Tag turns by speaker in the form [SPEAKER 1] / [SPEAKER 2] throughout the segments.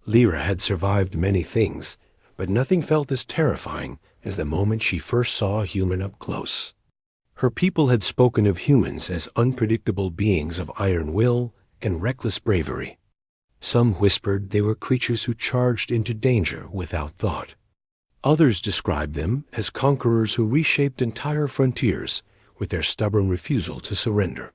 [SPEAKER 1] Lyra had survived many things, but nothing felt as terrifying as the moment she first saw a human up close. Her people had spoken of humans as unpredictable beings of iron will and reckless bravery. Some whispered they were creatures who charged into danger without thought. Others described them as conquerors who reshaped entire frontiers with their stubborn refusal to surrender.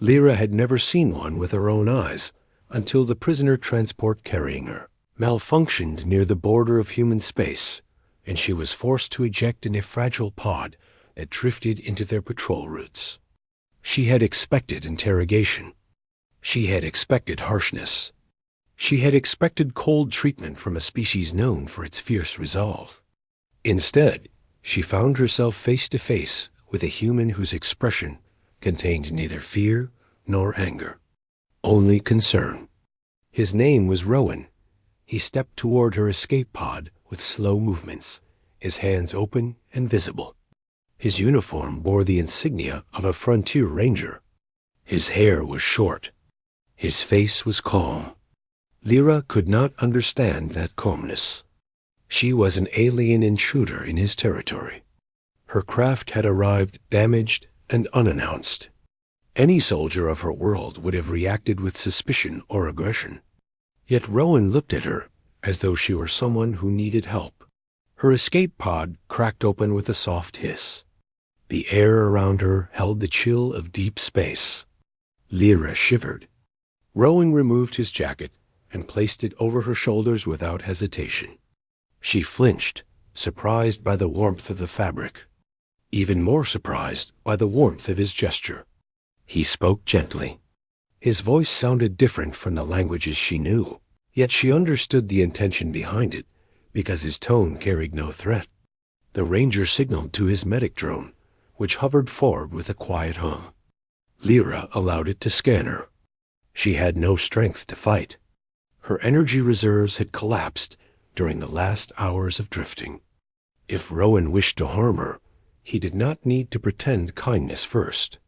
[SPEAKER 1] Lyra had never seen one with her own eyes until the prisoner transport carrying her malfunctioned near the border of human space, and she was forced to eject in a fragile pod that drifted into their patrol routes. She had expected interrogation. She had expected harshness. She had expected cold treatment from a species known for its fierce resolve. Instead, she found herself face to face with a human whose expression contained neither fear nor anger, only concern. His name was Rowan. He stepped toward her escape pod with slow movements, his hands open and visible. His uniform bore the insignia of a frontier ranger. His hair was short. His face was calm. Lyra could not understand that calmness. She was an alien intruder in his territory. Her craft had arrived damaged and unannounced. Any soldier of her world would have reacted with suspicion or aggression. Yet Rowan looked at her as though she were someone who needed help. Her escape pod cracked open with a soft hiss. The air around her held the chill of deep space. Lyra shivered. Rowan removed his jacket and placed it over her shoulders without hesitation. She flinched, surprised by the warmth of the fabric, even more surprised by the warmth of his gesture. He spoke gently. His voice sounded different from the languages she knew, yet she understood the intention behind it because his tone carried no threat. The ranger signaled to his medic drone, which hovered forward with a quiet hum. Lyra allowed it to scan her. She had no strength to fight. Her energy reserves had collapsed during the last hours of drifting. If Rowan wished to harm her, he did not need to pretend kindness first.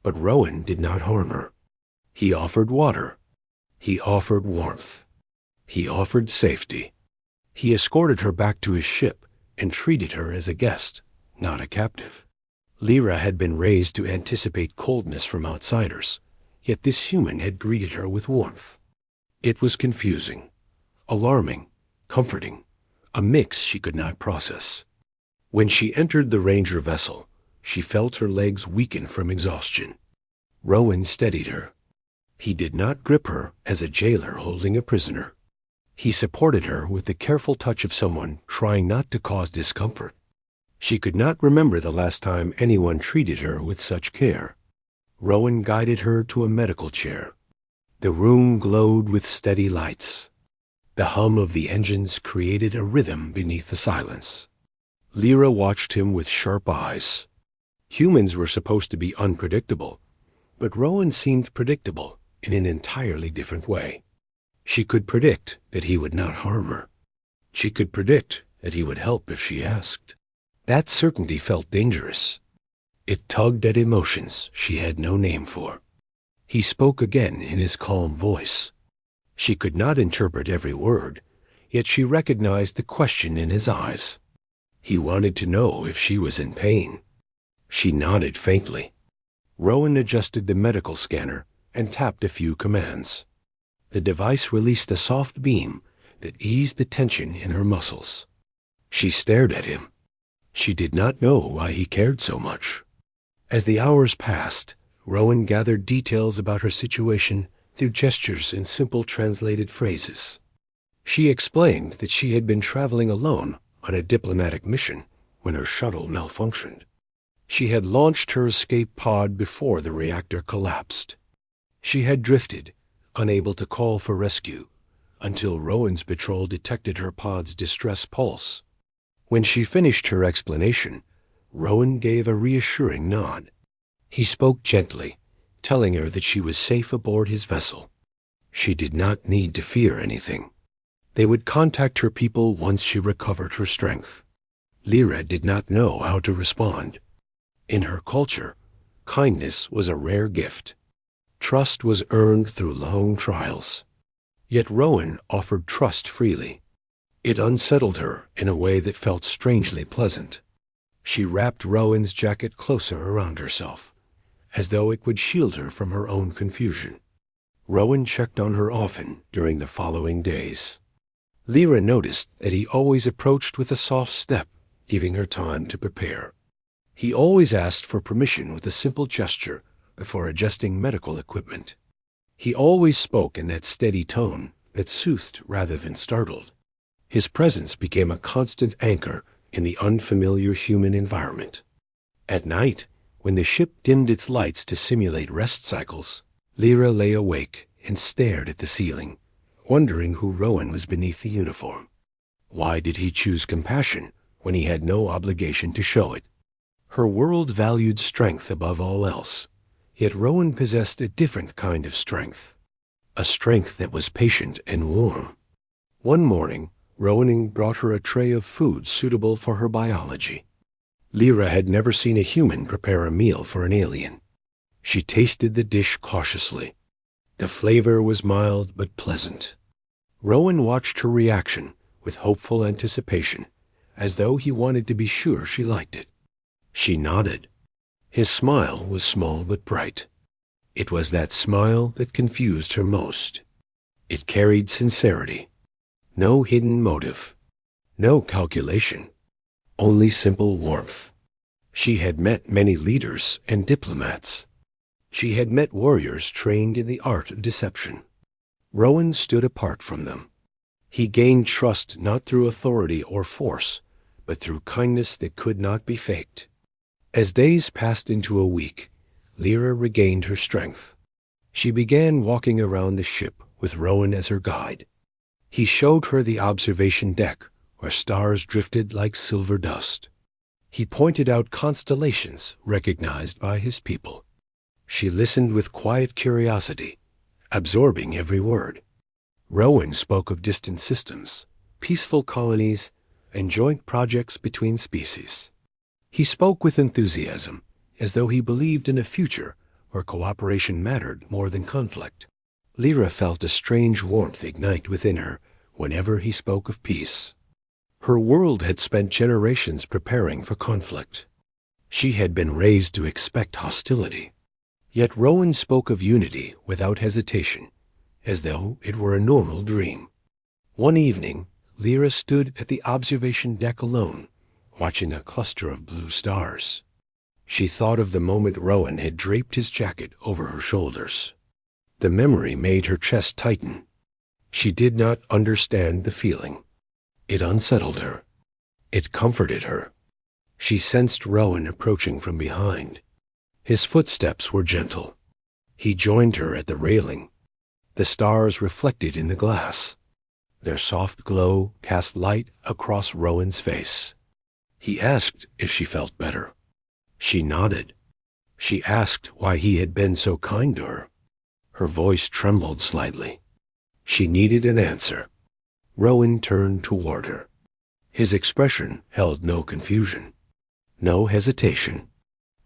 [SPEAKER 1] But Rowan did not harm her. He offered water. He offered warmth. He offered safety. He escorted her back to his ship and treated her as a guest, not a captive. Lyra had been raised to anticipate coldness from outsiders, yet this human had greeted her with warmth. It was confusing, alarming, comforting, a mix she could not process. When she entered the ranger vessel, she felt her legs weaken from exhaustion. Rowan steadied her. He did not grip her as a jailer holding a prisoner. He supported her with the careful touch of someone trying not to cause discomfort. She could not remember the last time anyone treated her with such care. Rowan guided her to a medical chair. The room glowed with steady lights. The hum of the engines created a rhythm beneath the silence. Lyra watched him with sharp eyes. Humans were supposed to be unpredictable, but Rowan seemed predictable in an entirely different way. She could predict that he would not harm her. She could predict that he would help if she asked. That certainty felt dangerous. It tugged at emotions she had no name for. He spoke again in his calm voice. She could not interpret every word, yet she recognized the question in his eyes. He wanted to know if she was in pain. She nodded faintly. Rowan adjusted the medical scanner and tapped a few commands. The device released a soft beam that eased the tension in her muscles. She stared at him. She did not know why he cared so much. As the hours passed, Rowan gathered details about her situation through gestures and simple translated phrases. She explained that she had been traveling alone on a diplomatic mission when her shuttle malfunctioned. She had launched her escape pod before the reactor collapsed. She had drifted, unable to call for rescue, until Rowan's patrol detected her pod's distress pulse. When she finished her explanation, Rowan gave a reassuring nod. He spoke gently, telling her that she was safe aboard his vessel. She did not need to fear anything. They would contact her people once she recovered her strength. Lyra did not know how to respond. In her culture, kindness was a rare gift. Trust was earned through long trials. Yet Rowan offered trust freely. It unsettled her in a way that felt strangely pleasant. She wrapped Rowan's jacket closer around herself, as though it would shield her from her own confusion. Rowan checked on her often during the following days. Lyra noticed that he always approached with a soft step, giving her time to prepare. He always asked for permission with a simple gesture before adjusting medical equipment. He always spoke in that steady tone that soothed rather than startled. His presence became a constant anchor in the unfamiliar human environment. At night, when the ship dimmed its lights to simulate rest cycles, Lyra lay awake and stared at the ceiling, wondering who Rowan was beneath the uniform. Why did he choose compassion when he had no obligation to show it? Her world valued strength above all else, yet Rowan possessed a different kind of strength, a strength that was patient and warm. One morning, Rowan brought her a tray of food suitable for her biology. Lyra had never seen a human prepare a meal for an alien. She tasted the dish cautiously. The flavor was mild but pleasant. Rowan watched her reaction with hopeful anticipation, as though he wanted to be sure she liked it. She nodded. His smile was small but bright. It was that smile that confused her most. It carried sincerity. No hidden motive. No calculation. Only simple warmth. She had met many leaders and diplomats. She had met warriors trained in the art of deception. Rowan stood apart from them. He gained trust not through authority or force, but through kindness that could not be faked. As days passed into a week, Lyra regained her strength. She began walking around the ship with Rowan as her guide. He showed her the observation deck, where stars drifted like silver dust. He pointed out constellations recognized by his people. She listened with quiet curiosity, absorbing every word. Rowan spoke of distant systems, peaceful colonies, and joint projects between species. He spoke with enthusiasm, as though he believed in a future where cooperation mattered more than conflict. Lyra felt a strange warmth ignite within her whenever he spoke of peace. Her world had spent generations preparing for conflict. She had been raised to expect hostility. Yet Rowan spoke of unity without hesitation, as though it were a normal dream. One evening, Lyra stood at the observation deck alone, watching a cluster of blue stars. She thought of the moment Rowan had draped his jacket over her shoulders. The memory made her chest tighten. She did not understand the feeling. It unsettled her. It comforted her. She sensed Rowan approaching from behind. His footsteps were gentle. He joined her at the railing. The stars reflected in the glass. Their soft glow cast light across Rowan's face. He asked if she felt better. She nodded. She asked why he had been so kind to her. Her voice trembled slightly. She needed an answer. Rowan turned toward her. His expression held no confusion, no hesitation,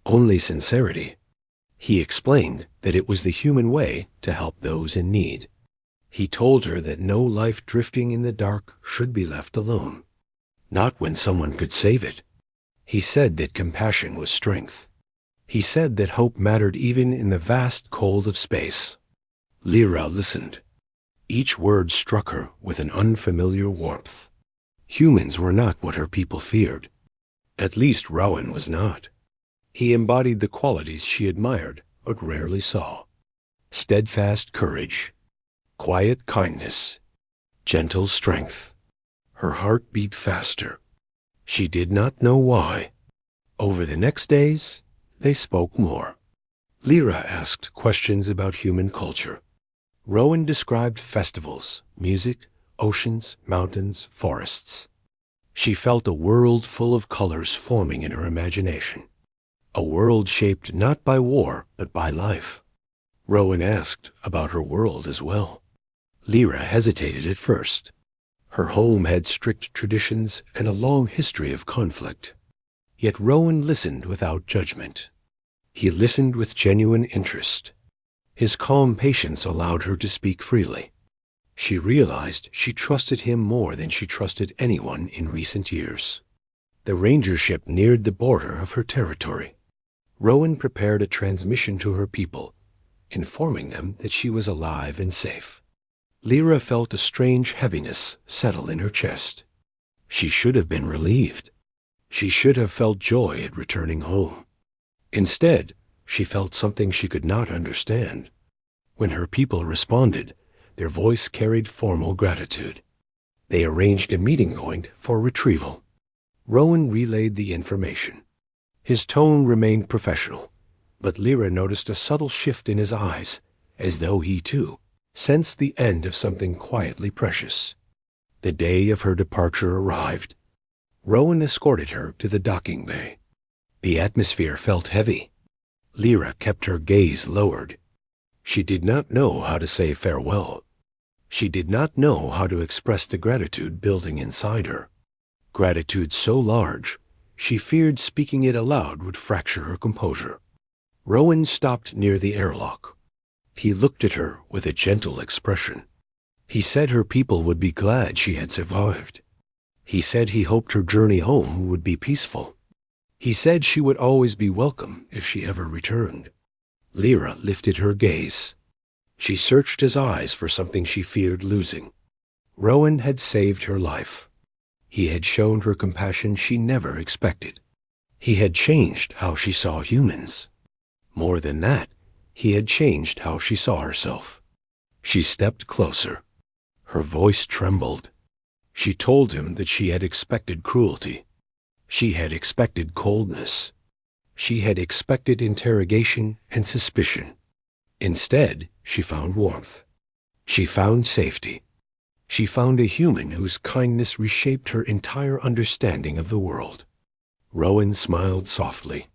[SPEAKER 1] only sincerity. He explained that it was the human way to help those in need. He told her that no life drifting in the dark should be left alone, not when someone could save it. He said that compassion was strength. He said that hope mattered even in the vast cold of space. Lyra listened. Each word struck her with an unfamiliar warmth. Humans were not what her people feared. At least Rowan was not. He embodied the qualities she admired but rarely saw. Steadfast courage, quiet kindness, gentle strength. Her heart beat faster. She did not know why. Over the next days, they spoke more. Lyra asked questions about human culture. Rowan described festivals, music, oceans, mountains, forests. She felt a world full of colors forming in her imagination. A world shaped not by war, but by life. Rowan asked about her world as well. Lyra hesitated at first. Her home had strict traditions and a long history of conflict. Yet Rowan listened without judgment. He listened with genuine interest. His calm patience allowed her to speak freely. She realized she trusted him more than she trusted anyone in recent years. The ranger ship neared the border of her territory. Rowan prepared a transmission to her people, informing them that she was alive and safe. Lyra felt a strange heaviness settle in her chest. She should have been relieved. She should have felt joy at returning home. Instead, she felt something she could not understand. When her people responded, their voice carried formal gratitude. They arranged a meeting point for retrieval. Rowan relayed the information. His tone remained professional, but Lyra noticed a subtle shift in his eyes, as though he, too, sensed the end of something quietly precious. The day of her departure arrived. Rowan escorted her to the docking bay. The atmosphere felt heavy. Lyra kept her gaze lowered. She did not know how to say farewell. She did not know how to express the gratitude building inside her. Gratitude so large, she feared speaking it aloud would fracture her composure. Rowan stopped near the airlock. He looked at her with a gentle expression. He said her people would be glad she had survived. He said he hoped her journey home would be peaceful. He said she would always be welcome if she ever returned. Lyra lifted her gaze. She searched his eyes for something she feared losing. Rowan had saved her life. He had shown her compassion she never expected. He had changed how she saw humans. More than that, he had changed how she saw herself. She stepped closer. Her voice trembled. She told him that she had expected cruelty. She had expected coldness. She had expected interrogation and suspicion. Instead, she found warmth. She found safety. She found a human whose kindness reshaped her entire understanding of the world. Rowan smiled softly.